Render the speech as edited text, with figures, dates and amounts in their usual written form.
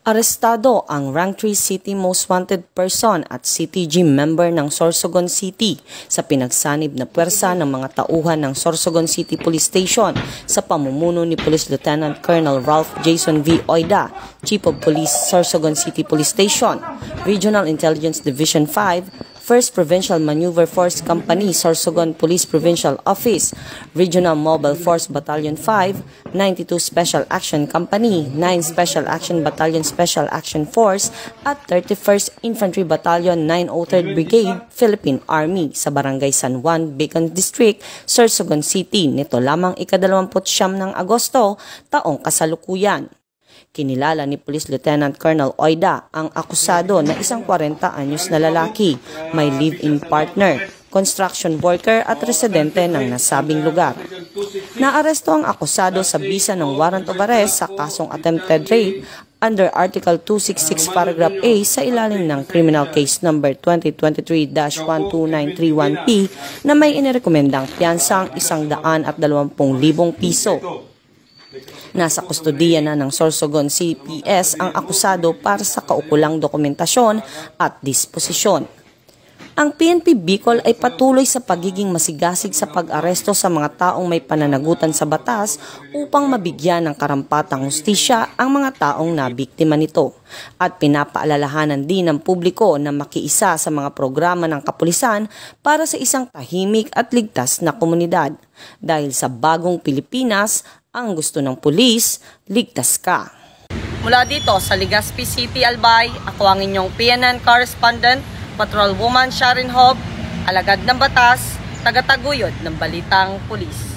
Arestado ang Rank 3 City Most Wanted Person at CTG member ng Sorsogon City sa pinagsanib na puwersa ng mga tauhan ng Sorsogon City Police Station sa pamumuno ni Police Lieutenant Colonel Ralph Jason V. Oida, Chief of Police, Sorsogon City Police Station, Regional Intelligence Division 5, 1st Provincial Maneuver Force Company, Sorsogon Police Provincial Office, Regional Mobile Force Battalion 5, 92 Special Action Company, 9 Special Action Battalion Special Action Force at 31st Infantry Battalion 903rd Brigade, Philippine Army sa Barangay San Juan, Bicon District, Sorsogon City nito lamang ika-29 ng Agosto, taong kasalukuyan. Kinilala ni Police Lieutenant Colonel Oida ang akusado na isang 40 anyos na lalaki, may live-in partner, construction worker at residente ng nasabing lugar. Naaresto ang akusado sa bisa ng warrant of arrest sa kasong attempted rape under Article 266 Paragraph A sa ilalim ng Criminal Case No. 2023-12931P na may inirekomendang piyansang 120,000 piso. Nasa kustodiya na ng Sorsogon CPS ang akusado para sa kaukulang dokumentasyon at disposisyon. Ang PNP Bicol ay patuloy sa pagiging masigasig sa pag-aresto sa mga taong may pananagutan sa batas upang mabigyan ng karampatang hustisya ang mga taong nabiktima nito. At pinapaalalahanan din ng publiko na makiisa sa mga programa ng kapulisan para sa isang tahimik at ligtas na komunidad. Dahil sa bagong Pilipinas, ang gusto ng pulis, ligtas ka. Mula dito sa Legazpi City, Albay, ako ang inyong PNN correspondent, Patrolwoman Sharon Hob, alagad ng batas, tagataguyod ng balitang pulis.